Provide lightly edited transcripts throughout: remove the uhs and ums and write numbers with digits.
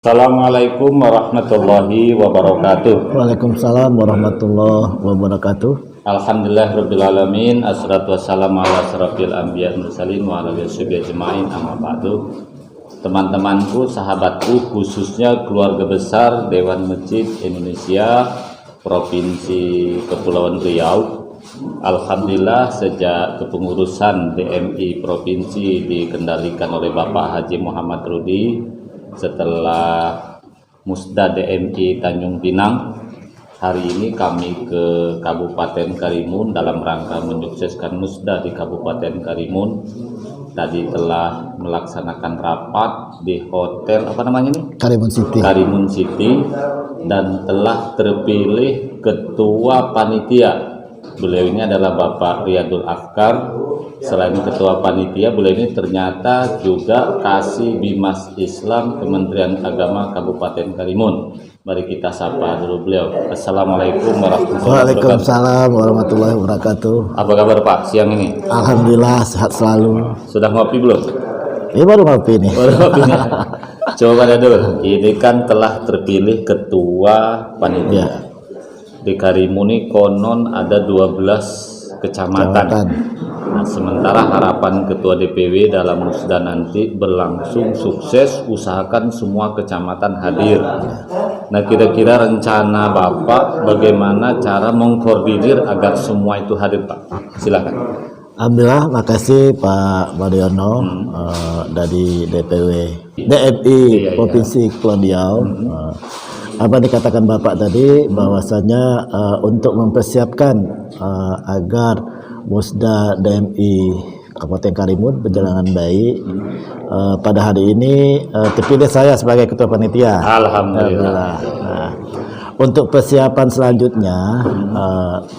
Assalamualaikum warahmatullahi wabarakatuh. Waalaikumsalam warahmatullahi wabarakatuh. Alhamdulillahirrabbilalamin. Assalatu wassalamu ala asrafil anbiya mursalin wa ala alihi ajmain, amma ba'du. Teman-temanku, sahabatku, khususnya keluarga besar Dewan Masjid Indonesia Provinsi Kepulauan Riau. Alhamdulillah, sejak kepengurusan DMI Provinsi dikendalikan oleh Bapak Haji Muhammad Rudi, setelah Musda DMI Tanjung Pinang, hari ini kami ke Kabupaten Karimun dalam rangka menyukseskan Musda di Kabupaten Karimun. Tadi telah melaksanakan rapat di hotel Karimun City dan telah terpilih ketua panitia. Beliau ini adalah Bapak Riyadul Afkar. Selain ketua panitia, beliau ini ternyata juga Kasih Bimas Islam Kementerian Agama Kabupaten Karimun. Mari kita sapa dulu beliau. Assalamualaikum warahmatullahi wabarakatuh. Waalaikumsalam warahmatullahi wabarakatuh. Apa kabar Pak siang ini? Alhamdulillah sehat selalu. Sudah ngopi belum? Ini baru ngopi nih. Baru ngopi nih. Coba dulu. Ini kan telah terpilih ketua panitia. Ya. Di Karimun ini konon ada 12 kecamatan. Nah, sementara harapan ketua DPW dalam musda nanti berlangsung sukses, usahakan semua kecamatan hadir. Nah, kira-kira rencana Bapak bagaimana cara mengkoordinir agar semua itu hadir, Pak? Silakan. Alhamdulillah, makasih Pak Mariono dari DPW DMI Provinsi Kepulauan Riau. Apa dikatakan Bapak tadi bahwasanya untuk mempersiapkan agar Musda DMI Kabupaten Karimun berjalan baik, pada hari ini terpilih saya sebagai ketua panitia. Alhamdulillah. Nah, untuk persiapan selanjutnya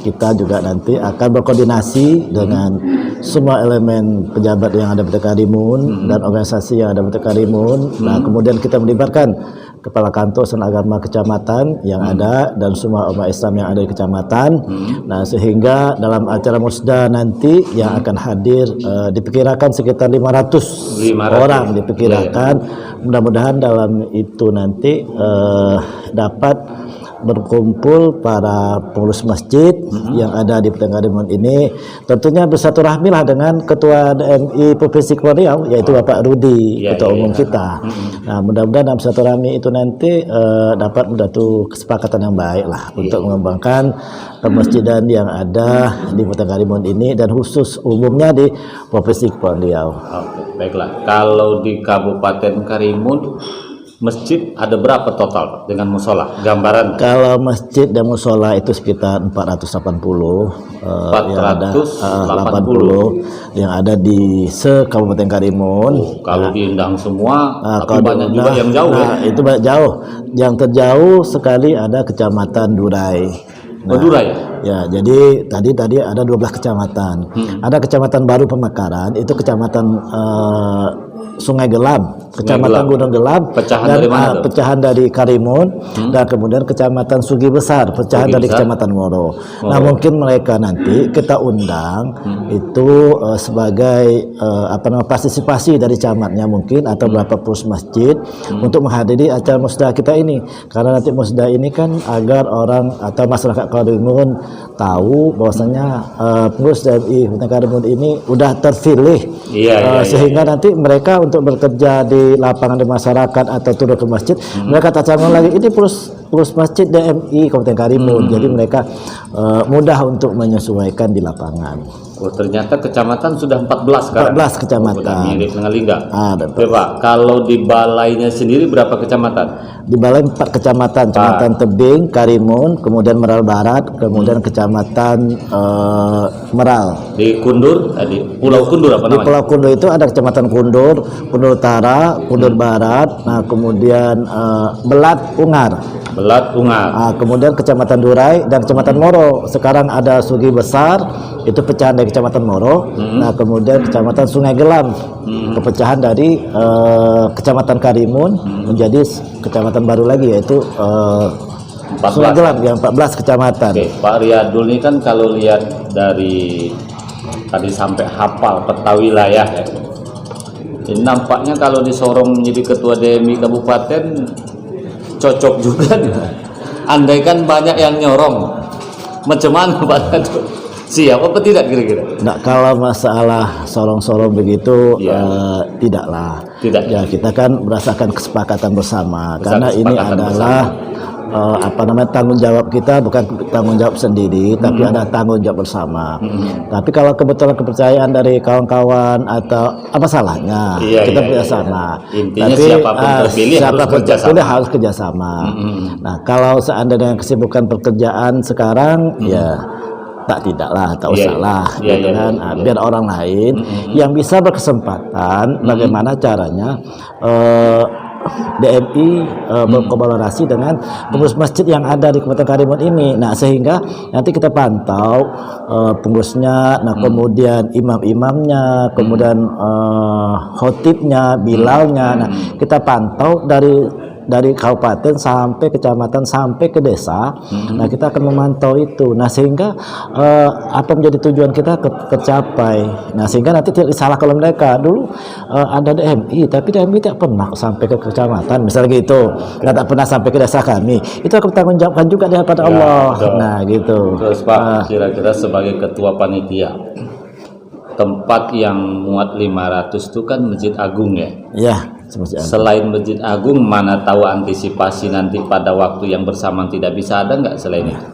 kita juga nanti akan berkoordinasi dengan semua elemen pejabat yang ada di Karimun dan organisasi yang ada di Karimun. Nah, kemudian kita melibatkan kepala kantor dan agama kecamatan yang ada dan semua umat Islam yang ada di kecamatan. Nah, sehingga dalam acara musda nanti yang akan hadir diperkirakan sekitar 500 orang diperkirakan. Mudah-mudahan dalam itu nanti dapat berkumpul para pengurus masjid yang ada di Karimun ini, tentunya bersatu rahmilah dengan ketua DMI Provinsi Kepulauan Riau, yaitu Bapak Rudi, ketua umum kita. Nah, mudah-mudahan dalam satu rahmi itu nanti dapat menjadi kesepakatan yang baik lah untuk mengembangkan kemasjidan yang ada di Karimun ini dan khusus umumnya di Provinsi Kepulauan Riau. Oke, baiklah. Kalau di Kabupaten Karimun masjid ada berapa total dengan musola? Gambaran. Kalau masjid dan musola itu sekitar 480. 480 yang ada di se-Kabupaten Karimun. Kalau diundang semua, tapi banyak juga yang jauh ya. Itu banyak jauh. Yang terjauh sekali ada Kecamatan Durai. Durai. Ya, jadi tadi ada 12 kecamatan. Ada Kecamatan Baru Pemekaran, itu Kecamatan Sungai Gelam, Kecamatan Gunung Gelam, pecahan dari mana? Pecahan dari Karimun, dan kemudian Kecamatan Sugi Besar, pecahan dari Kecamatan Moro. Nah, mungkin mereka nanti kita undang itu sebagai partisipasi dari camatnya mungkin atau berapa pengurus masjid untuk menghadiri acara musda kita ini. Karena nanti musda ini kan agar orang atau masyarakat Karimun tahu bahwasanya pengurus DMI Karimun ini udah terpilih, sehingga nanti mereka untuk bekerja di lapangan di masyarakat atau turun ke masjid, mereka tak calon lagi ini pengurus masjid DMI Kabupaten Karimun. Jadi mereka mudah untuk menyesuaikan di lapangan. Oh, ternyata kecamatan sudah 14 sekarang. 14 kecamatan. Mirip dengan Lingga. Betul. Pak, kalau di balainya sendiri berapa kecamatan? Di balai 4 kecamatan, Kecamatan Tebing, Karimun, kemudian Meral Barat, kemudian Kecamatan Meral. Di Kundur, di Pulau Kundur apa namanya? Di Pulau Kundur itu ada Kecamatan Kundur, Kundur Utara, Kundur Barat, nah kemudian Belat Ungar. Kemudian Kecamatan Durai dan Kecamatan Moro. Sekarang ada Sugi Besar, itu pecahan dari Kecamatan Moro. Nah, kemudian Kecamatan Sungai Gelam, kepecahan dari Kecamatan Karimun menjadi kecamatan baru lagi, yaitu Sungai Gelam yang 14 kecamatan. Oke, Pak Riyadul ini kan kalau lihat dari tadi sampai hafal peta wilayah ya. Jadi nampaknya kalau disorong menjadi ketua DMI kabupaten cocok juga nih. Andaikan banyak yang nyorong, macam mana Pak Dado? Siap apa tidak kira-kira? Nah, kalau masalah sorong-sorong begitu, Ya. tidaklah. Tidak. Ya, kita kan berdasarkan kesepakatan bersama. Karena ini Kesepakatan adalah tanggung jawab kita, bukan tanggung jawab sendiri, tapi ada tanggung jawab bersama. Tapi kalau kebetulan kepercayaan dari kawan-kawan atau apa salahnya, Iya, kita iya, bekerjasama. Intinya Tapi siapapun terpilih harus siapapun kerjasama. terpilih harus kerjasama. Nah, kalau seandainya kesibukan pekerjaan sekarang, ya tidaklah, tak Iya, usahlah, iya, gitu iya, kan. iya. Biar orang lain yang bisa berkesempatan, bagaimana caranya DMI berkolaborasi dengan pengurus masjid yang ada di Kabupaten Karimun ini. Nah, sehingga nanti kita pantau pengurusnya, nah kemudian imam-imamnya, kemudian khotibnya, bilalnya. Nah, kita pantau dari kabupaten sampai kecamatan sampai ke desa. Nah, kita akan memantau itu. Nah, sehingga apa menjadi tujuan kita tercapai. Nah, sehingga nanti tidak disalahkan oleh mereka. Dulu ada DMI, tapi DMI tidak pernah sampai ke kecamatan, misalnya gitu. Tak pernah sampai ke desa kami. Itu akan bertanggung jawabkan juga di hadapan Allah. betul. Nah, gitu. Terus Pak, kira-kira sebagai ketua panitia, tempat yang muat 500 itu kan Masjid Agung ya. Ya, seperti itu. Selain Masjid Agung, mana tahu antisipasi nanti pada waktu yang bersamaan tidak bisa ada nggak selain itu?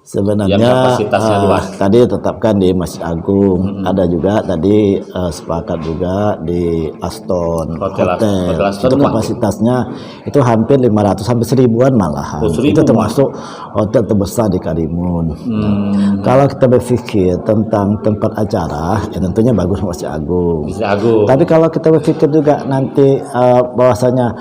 Sebenarnya Yang kapasitasnya luas. tadi tetapkan di Masjid Agung, ada juga tadi sepakat juga di Aston Hotel Aston itu rumah. kapasitasnya itu hampir 500 sampai 1000-an malahan. Oh, 1000 Itu termasuk hotel terbesar di Karimun. Nah, kalau kita berpikir tentang tempat acara, ya tentunya bagus Masjid Agung. Masjid Agung. Tapi kalau kita berpikir juga nanti bahwasanya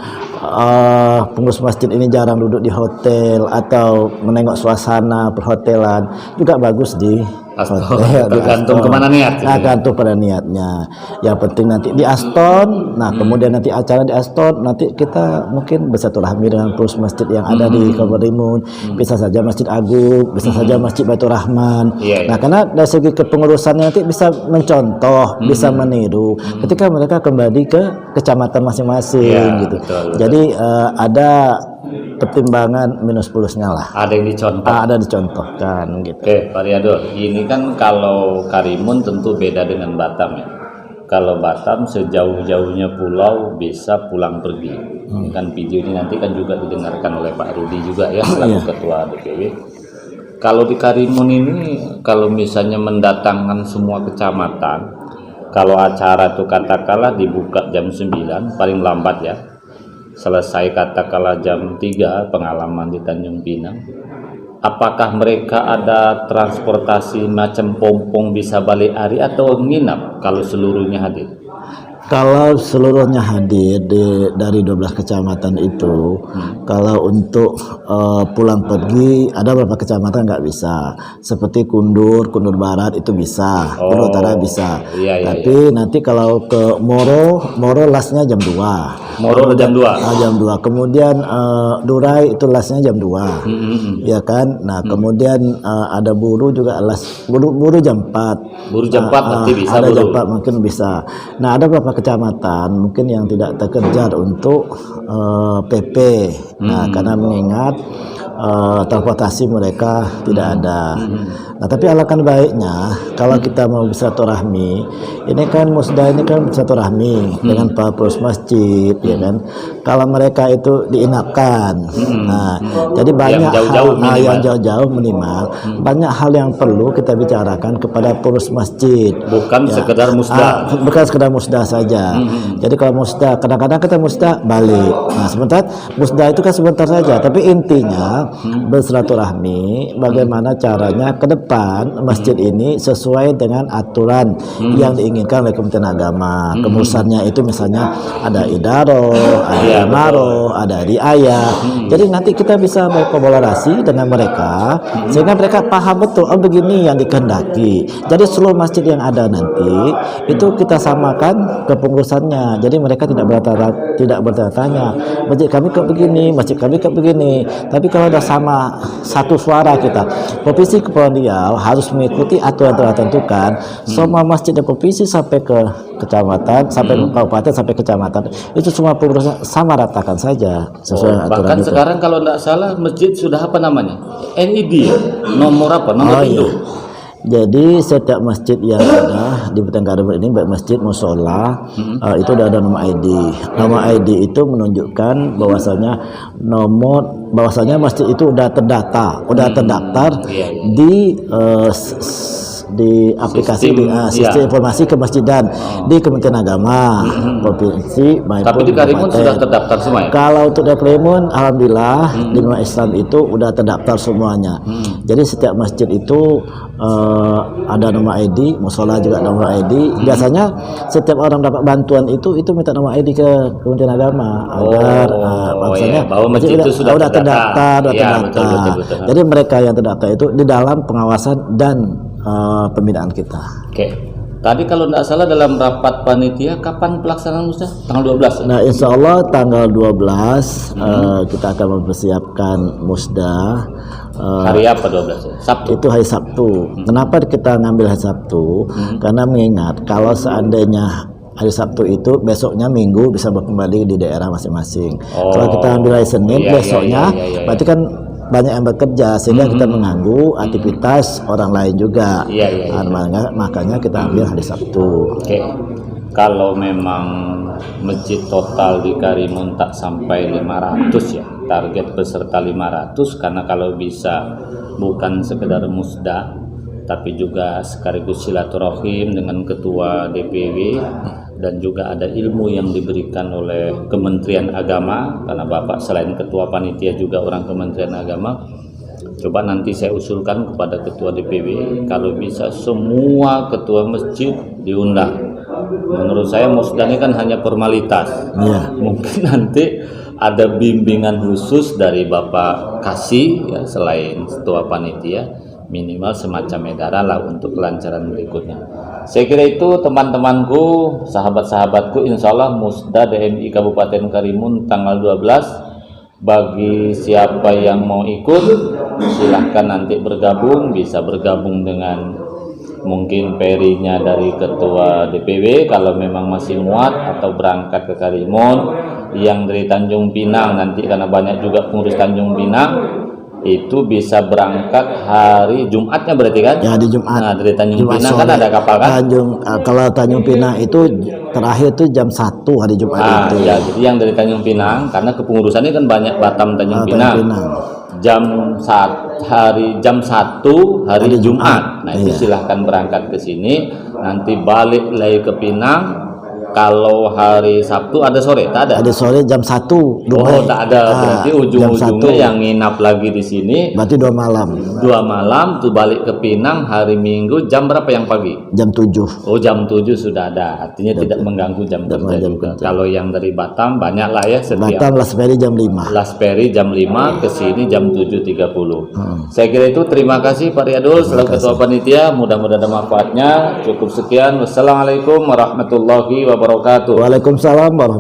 pengurus masjid ini jarang duduk di hotel atau menengok suasana perhotelan, juga bagus di Aston. hotel. Di Tergantung Aston. kemana niat. Tergantung pada niatnya. Yang penting nanti di Aston. Nah, kemudian nanti acara di Aston, nanti kita mungkin bersilaturahmi dengan pengurus masjid yang ada di Kabupaten Karimun. Bisa saja Masjid Agung, bisa saja Masjid Baitur Rahman. Iya, Nah, karena dari segi kepengurusannya nanti bisa mencontoh, bisa meniru ketika mereka kembali ke kecamatan masing-masing, Iya, gitu. betul. Jadi ada pertimbangan minus plusnya lah. Ada yang dicontoh. Ada dicontohkan gitu. Oke, Pak Riyadul, ini kan kalau Karimun tentu beda dengan Batam ya. Kalau Batam sejauh-jauhnya pulau bisa pulang pergi. Ini kan video ini nanti kan juga didengarkan oleh Pak Rudi juga ya, selaku Ketua DPW. Kalau di Karimun ini, kalau misalnya mendatangkan semua kecamatan, kalau acara itu katakanlah dibuka jam 9, paling lambat ya, selesai katakanlah jam 3 pengalaman di Tanjung Pinang, apakah mereka ada transportasi macam pompong bisa balik hari atau nginap kalau seluruhnya hadir? Kalau seluruhnya hadir dari 12 kecamatan itu, kalau untuk pulang pergi ada beberapa kecamatan nggak bisa. Seperti Kundur Barat itu bisa, Kundur Utara bisa. Iya, Tapi nanti kalau ke Moro lasnya jam 2. Moro jam 2. Jam 2. Kemudian Durai itu lasnya jam 2. Ya kan? Nah, kemudian ada Buru juga Buru jam 4. Buru jam 4 nanti bisa Ada Buru. jam 4 mungkin bisa. Nah, ada beberapa kecamatan mungkin yang tidak terkejar untuk PP. Nah, karena mengingat transportasi mereka tidak ada. Nah, tapi alangkah baiknya kalau kita mau bersilaturahmi, ini kan musda ini kan bersilaturahmi dengan para pengurus masjid, ya kan. Kalau mereka itu diinapkan, nah, jadi banyak yang jauh-jauh minimal, banyak hal yang perlu kita bicarakan kepada pengurus masjid. Bukan sekedar musda. Bukan sekedar musda saja. Jadi kalau musda, kadang-kadang kita musda balik. Nah, sebentar musda itu kan sebentar saja, tapi intinya bersilaturahmi bagaimana caranya ke depan masjid ini sesuai dengan aturan yang diinginkan oleh Kementerian Agama. Kemurusannya itu misalnya ada idaro, ada imaro, ada riayah. Jadi nanti kita bisa berkolaborasi dengan mereka sehingga mereka paham betul, oh begini yang dikehendaki. Jadi seluruh masjid yang ada nanti itu kita samakan kepengurusannya. Jadi mereka tidak bertanya-tanya, masjid kami kok begini, masjid kami kok begini. Tapi kalau ada sudah sama satu suara kita. Provinsi Kepulauan Riau harus mengikuti aturan yang telah tentukan. Semua masjid dan provinsi sampai ke kecamatan, sampai ke kabupaten, sampai ke kecamatan, itu semua pengurusan sama ratakan saja sesuai dengan aturan Bahkan itu. sekarang kalau tidak salah masjid sudah apa namanya? NID, nomor apa? Nomor induk. Jadi setiap masjid yang ada di Kabupaten Karimun ini, baik masjid, musola, itu udah ada nomor ID. Nomor ID itu menunjukkan bahwasanya masjid itu udah terdaftar, di aplikasi sistem informasi kemasjidan di Kementerian Agama provinsi maupun Tapi di Karimun kabupaten. sudah terdaftar semua ya? Kalau untuk di Karimun, alhamdulillah di umat Islam itu udah terdaftar semuanya. Jadi setiap masjid itu ada nomor ID, musola juga ada nomor ID. Biasanya setiap orang dapat bantuan itu minta nomor ID ke Kementerian Agama agar maksudnya bahwa masjid itu sudah terdaftar. Betul. Jadi mereka yang terdaftar itu di dalam pengawasan dan pembinaan kita. Oke. Tadi kalau tidak salah dalam rapat panitia kapan pelaksanaan musda? Tanggal 12. Nah, insya Allah tanggal 12 kita akan mempersiapkan musda. Hari apa 12? Sabtu. Itu hari Sabtu. Kenapa kita ngambil hari Sabtu? Karena mengingat kalau seandainya hari Sabtu itu besoknya Minggu bisa kembali di daerah masing-masing. Kalau kita ambil hari Senin besoknya, berarti kan banyak yang bekerja sehingga kita mengganggu aktivitas orang lain juga. Makanya kita ambil hari Sabtu. Oke. Kalau memang masjid total di Karimun tak sampai 500 ya, target peserta 500, karena kalau bisa bukan sekedar musda tapi juga sekaligus silaturahim dengan ketua DPW, dan juga ada ilmu yang diberikan oleh Kementerian Agama, karena Bapak selain ketua panitia juga orang Kementerian Agama. Coba nanti saya usulkan kepada ketua DPW kalau bisa semua ketua masjid diundang. Menurut saya musda ini kan hanya formalitas. Mungkin nanti ada bimbingan khusus dari Bapak Kasih ya, selain ketua panitia, minimal semacam edaran lah untuk kelancaran berikutnya. Saya kira itu teman-temanku, sahabat-sahabatku, insya Allah musda DMI Kabupaten Karimun tanggal 12. Bagi siapa yang mau ikut, silahkan nanti bergabung, bisa bergabung dengan mungkin perinya dari ketua DPW kalau memang masih muat, atau berangkat ke Karimun. Yang dari Tanjung Pinang nanti, karena banyak juga pengurus Tanjung Pinang, itu bisa berangkat hari Jumatnya berarti kan? Ya, di Jumat. Nah, dari Tanjung Pinang sore. kan ada kapal kan? Kalau Tanjung Pinang itu terakhir itu jam 1 hari Jumat itu. Ya, jadi yang dari Tanjung Pinang, karena kepengurusannya kan banyak Batam Tanjung Pinang. Jam 1 hari Jumat. Nah, itu silahkan berangkat ke sini, nanti balik lagi ke Pinang. Kalau hari Sabtu ada sore? Tak ada. Ada sore jam 1. Tak ada. Berarti ujung-ujungnya yang nginap lagi di sini. Berarti 2 malam. 2 malam tuh balik ke Pinang hari Minggu. Jam berapa yang pagi? Jam 7. Oh, jam 7 sudah ada. Artinya tidak mengganggu jam kerja juga. Kalau yang dari Batam banyak lah ya setiap. Batam Lasperi jam 5. Lasperi jam 5 ke sini jam 7.30. Saya kira itu. Terima kasih Pak Riyadul selaku ketua panitia. Mudah-mudahan ada manfaatnya. Cukup sekian. Wassalamualaikum warahmatullahi wabarakatuh. Waalaikumsalam warahmatullahi wabarakatuh.